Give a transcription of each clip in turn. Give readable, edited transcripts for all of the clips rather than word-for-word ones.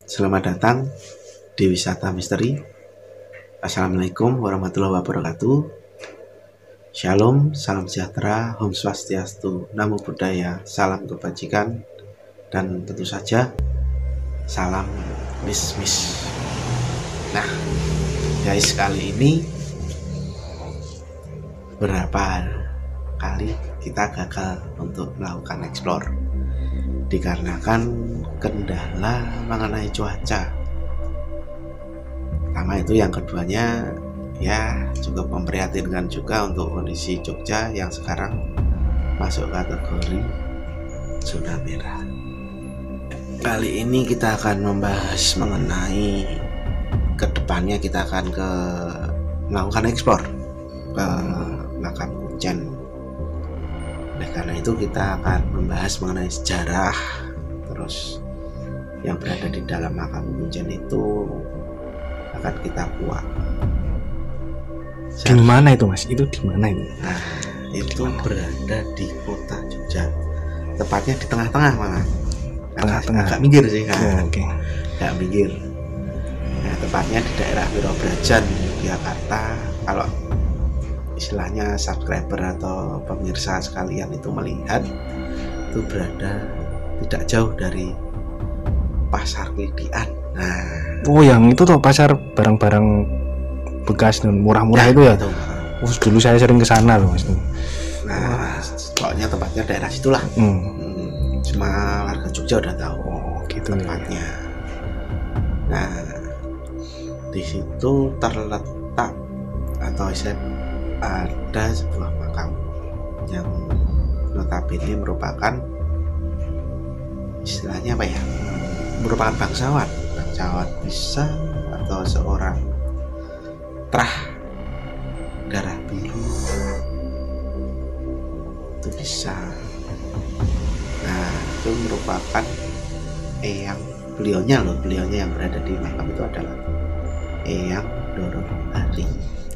Selamat datang di Wisata Misteri. Assalamualaikum warahmatullahi wabarakatuh. Shalom, salam sejahtera, Om Swastiastu, Namo Buddhaya, salam kebajikan, dan tentu saja salam mis. Nah, guys, kali ini berapa kali kita gagal untuk melakukan explore dikarenakan kendala mengenai cuaca. Pertama itu, yang keduanya ya cukup memprihatinkan juga untuk kondisi Jogja yang sekarang masuk kategori zona merah. Kali ini kita akan membahas mengenai kedepannya kita akan melakukan explore ke makam Kuncen. Oleh karena itu kita akan membahas mengenai sejarah, terus yang berada di dalam makam Kuncen itu akan kita kuak. Di mana itu, Mas? Itu di mana itu? Nah, itu berada di kota Jogja. Tepatnya di tengah-tengah malah. Tengah-tengah. Agak minggir sih kan. Oh, oke. Agak minggir. Nah, tepatnya di daerah Wirobrajan, Jakarta. Kalau istilahnya subscriber atau pemirsa sekalian itu melihat, itu berada tidak jauh dari Pasar Klidian. Nah, oh yang itu tuh pasar barang-barang bekas dan murah-murah itu ya. Itu. Oh, dulu saya sering ke sana loh, Mas. Nah, pokoknya tempatnya daerah situlah. Cuma warga Jogja udah tahu gitu tempatnya. Nah, di situ terletak atau ada sebuah makam yang notabene merupakan istilahnya apa ya? Merupakan bangsawan bisa atau seorang trah darah biru itu bisa. Nah, itu merupakan beliaunya yang berada di makam itu adalah Eyang Doro Hari.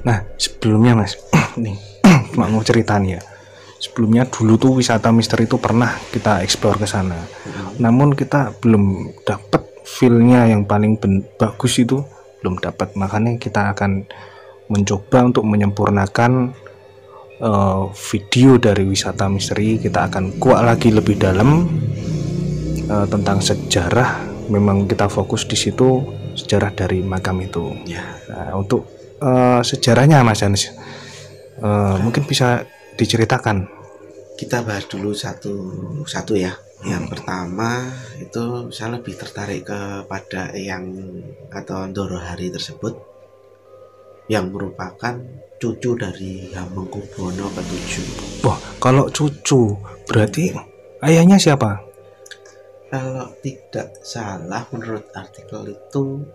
Nah, sebelumnya Mas, nih mau cerita nih ya. Sebelumnya dulu tuh wisata misteri itu pernah kita explore ke sana. Namun kita belum dapat feel-nya yang paling bagus itu belum dapat. Makanya kita akan mencoba untuk menyempurnakan video dari wisata misteri. Kita akan kuak lagi lebih dalam tentang sejarah. Memang kita fokus di situ sejarah dari makam itu. Ya. Nah, untuk sejarahnya Mas Janis, mungkin bisa diceritakan. Kita bahas dulu satu ya. Yang pertama itu saya lebih tertarik kepada Eyang atau Doro Hari tersebut, yang merupakan cucu dari Hamengkubuwono ke-7. Wah, kalau cucu berarti ayahnya siapa? Kalau tidak salah menurut artikel itu,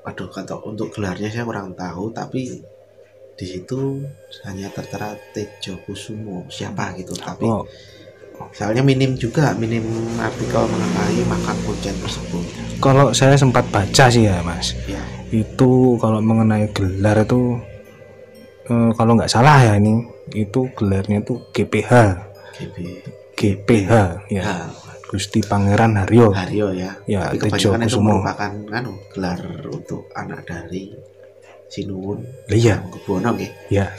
kalau untuk gelarnya saya kurang tahu, tapi di situ hanya tertera Tejo Kusumo siapa gitu. Tapi soalnya minim artikel mengenai makam Kuncen tersebut. Kalau saya sempat baca sih ya Mas ya. Itu kalau mengenai gelar itu kalau nggak salah ya, ini itu gelarnya itu GPH ya. Gusti Pangeran Haryo ya. Ya, tapi kebanyakan itu merupakan gelar untuk anak dari Sinuwun Hamengkubuwono nggih. Ya.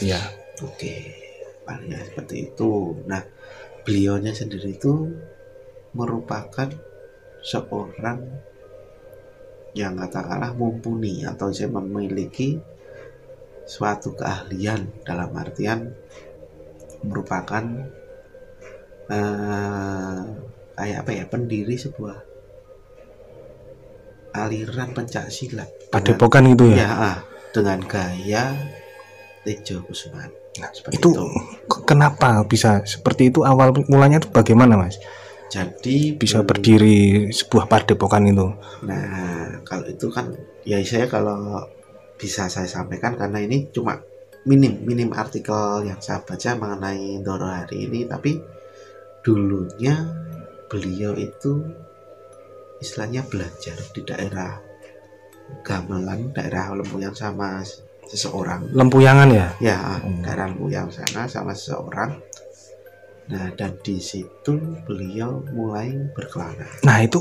Oke, palingnya seperti itu. Nah, beliaunya sendiri itu merupakan seorang yang katakanlah mumpuni atau saya memiliki suatu keahlian, dalam artian merupakan pendiri sebuah aliran pencak silat padepokan itu ya. Ya, dengan gaya Tejo Kusuman. Nah, itu kenapa bisa seperti itu? Awal mulanya itu bagaimana Mas? Jadi bisa berdiri sebuah padepokan itu. Nah, kalau itu kan ya saya kalau bisa saya sampaikan, karena ini cuma minim artikel yang saya baca mengenai Doro Hari ini. Tapi dulunya beliau itu istilahnya belajar di daerah Gamelan, daerah Lempuyang sama seseorang. Lempuyangan ya? Ya, daerah Lempuyang sana sama seseorang. Nah, dan di situ beliau mulai berkelana. Nah, itu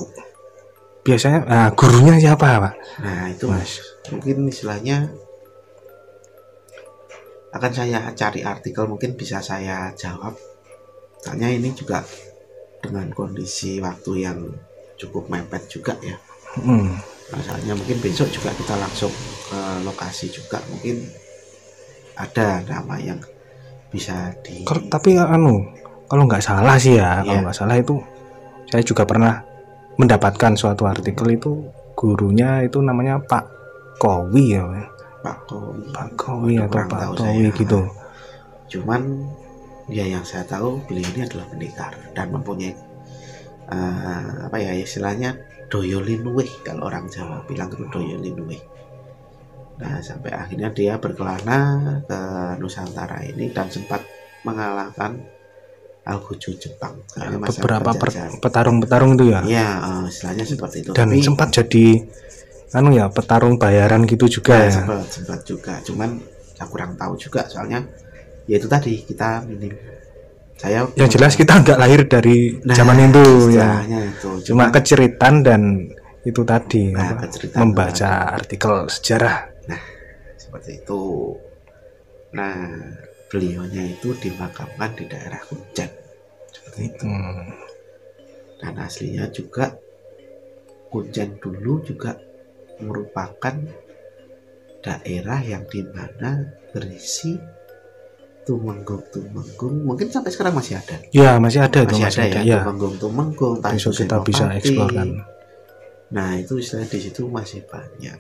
biasanya gurunya siapa Pak? Nah itu Mas. mungkin istilahnya akan saya cari artikel, mungkin bisa saya jawab. Soalnya ini juga dengan kondisi waktu yang cukup mepet juga ya. Misalnya mungkin besok juga kita langsung ke lokasi juga, mungkin ada nama yang bisa di. Tapi kalau nggak salah sih ya, kalau nggak salah itu saya juga pernah mendapatkan suatu artikel itu gurunya itu namanya Pak Kowi ya. Pak Kowi atau Pak Towi gitu. Cuman ya yang saya tahu beliau ini adalah pendekar dan mempunyai apa ya istilahnya doyolinuweh, kalau orang Jawa bilang itu doyolinuweh. Nah sampai akhirnya dia berkelana ke Nusantara ini dan sempat mengalahkan Algojo Jepang. Beberapa petarung-petarung itu ya. Iya, istilahnya seperti itu. Dan sempat jadi petarung bayaran gitu juga ya. Sempat juga, cuman saya kurang tahu juga soalnya ya itu tadi kita minim. Saya yang jelas kita nggak lahir dari zaman itu ya. Itu. Cuma keceritaan dan itu tadi membaca artikel sejarah. Nah, seperti itu. Nah, beliaunya itu dimakamkan di daerah Kunjen. Seperti itu. Dan aslinya juga Kunjen dulu juga merupakan daerah yang dimana berisi tumenggung, mungkin sampai sekarang masih ada. Ya masih ada ya. Tumenggung, besok kita bisa eksplorkan. Nah itu istilah di situ masih banyak.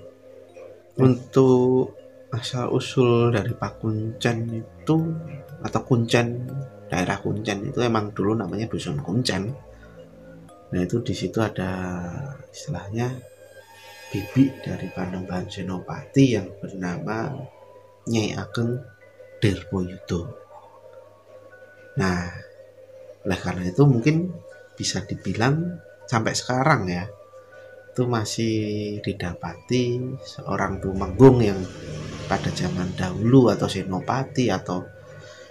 Untuk asal usul dari Pak Kuncen itu atau Kuncen, daerah Kuncen itu emang dulu namanya Dusun Kuncen. Nah itu di situ ada istilahnya bibi dari Panembahan Senopati yang bernama Nyai Ageng Dirboyudo. Nah, oleh karena itu mungkin bisa dibilang sampai sekarang ya itu masih didapati seorang tumenggung yang pada zaman dahulu atau senopati atau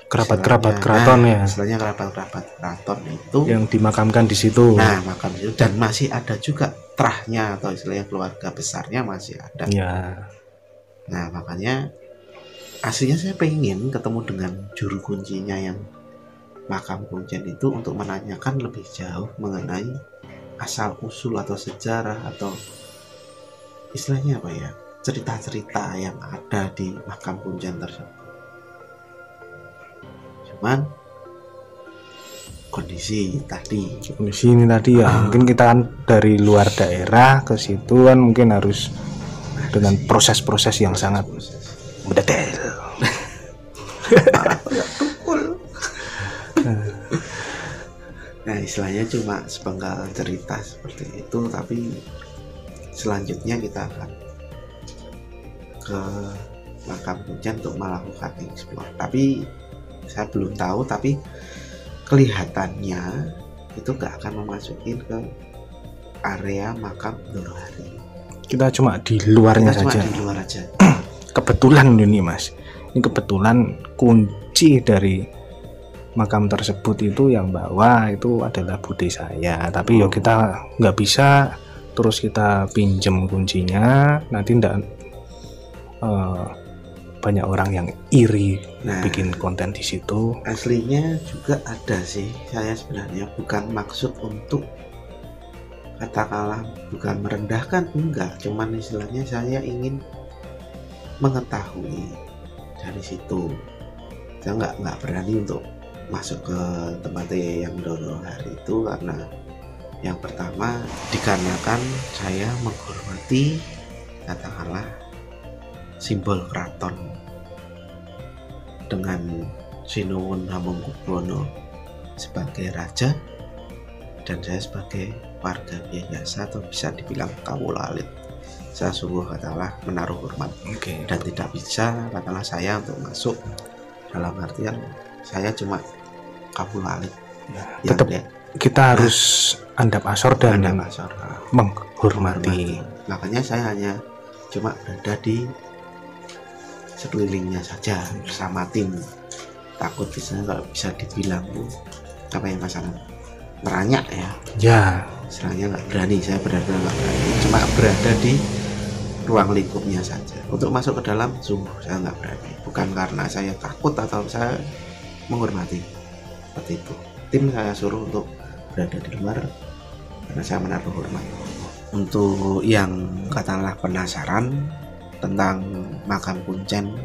kerabat-kerabat keraton ya. Istilahnya kerabat-kerabat keraton itu yang dimakamkan di situ. Nah, makam itu dan masih ada juga terahnya atau istilahnya keluarga besarnya masih ada. Ya. Nah, makanya aslinya saya pengen ketemu dengan juru kuncinya yang makam Kuncen itu untuk menanyakan lebih jauh mengenai asal usul atau sejarah atau istilahnya apa ya, cerita-cerita yang ada di makam Kuncen tersebut. Cuman kondisi ini tadi ya mungkin kita kan dari luar daerah ke situ kan mungkin harus dengan proses-proses yang sangat mendetail. Nah istilahnya cuma sepenggal cerita seperti itu, tapi selanjutnya kita akan ke makam Kuncen untuk melakukan explore. Tapi saya belum tahu, tapi kelihatannya itu gak akan memasukin ke area makam Ndorohari. Kita cuma di luarnya saja. Kebetulan ini Mas, ini kebetulan kunci dari makam tersebut itu yang bawa itu adalah bude saya. Tapi yo kita nggak bisa terus kita pinjem kuncinya, nanti banyak orang yang iri bikin konten di situ. Aslinya juga ada sih, saya sebenarnya bukan maksud untuk katakanlah bukan merendahkan, enggak, cuman istilahnya saya ingin mengetahui dari situ. Saya nggak berani untuk masuk ke tempatnya yang Ndorohari itu karena yang pertama dikarenakan saya menghormati katakanlah simbol keraton dengan Sinuwun Hamengkubuwono sebagai raja dan saya sebagai warga biasa atau bisa dibilang kawula alit. Saya sungguh katakanlah menaruh hormat dan tidak bisa katakanlah saya untuk masuk dalam artian saya cuma kawula alit. Tetap kita harus andap asor dan menghormati. Makanya saya hanya cuma berada di sekelilingnya saja bersama tim. Takut bisa kalau bisa dibilang apa ya masalah meranyak ya. Ya, istilahnya nggak berani, saya benar-benar nggak berani, cuma berada di ruang lingkupnya saja. Untuk masuk ke dalam sungguh saya nggak berani, bukan karena saya takut atau saya menghormati, seperti itu. Tim saya suruh untuk berada di luar karena saya menaruh hormat. Untuk yang katakanlah penasaran tentang makam Kuncen,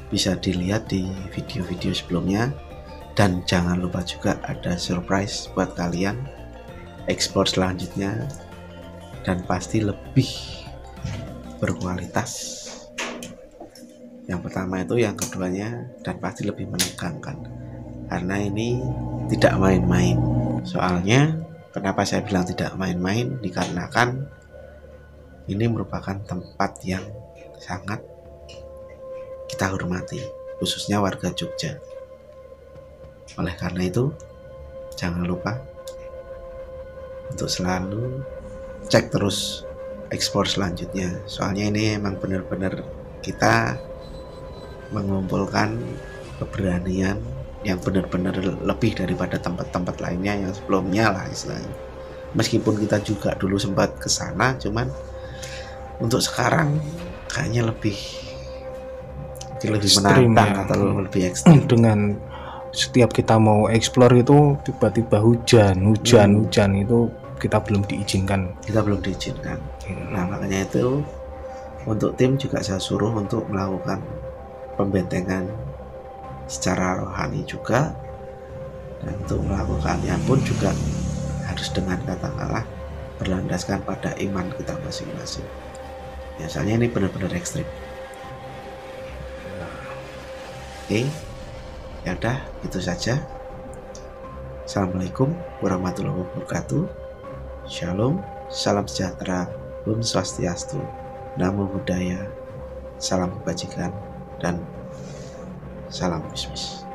bisa dilihat di video-video sebelumnya, dan jangan lupa juga ada surprise buat kalian explore selanjutnya, dan pasti lebih berkualitas. Yang pertama itu, yang keduanya, dan pasti lebih menegangkan karena ini tidak main-main. Soalnya kenapa saya bilang tidak main-main, dikarenakan ini merupakan tempat yang sangat kita hormati, khususnya warga Jogja. Oleh karena itu, jangan lupa untuk selalu cek terus explore selanjutnya. Soalnya ini emang benar-benar kita mengumpulkan keberanian yang benar-benar lebih daripada tempat-tempat lainnya yang sebelumnya lah istilahnya. Meskipun kita juga dulu sempat ke sana, cuman untuk sekarang kayaknya lebih menantang ya, atau lebih ekstrim. Dengan setiap kita mau explore itu tiba-tiba hujan itu kita belum diizinkan. Nah, makanya itu untuk tim juga saya suruh untuk melakukan pembentengan secara rohani juga, dan untuk melakukannya pun juga harus dengan katakanlah berlandaskan pada iman kita masing-masing. Biasanya ini benar-benar ekstrim. Oke, ya udah itu saja. Assalamualaikum warahmatullahi wabarakatuh. Shalom, salam sejahtera, Om Swastiastu, Namo Buddhaya, salam kebajikan, dan salam bisnis.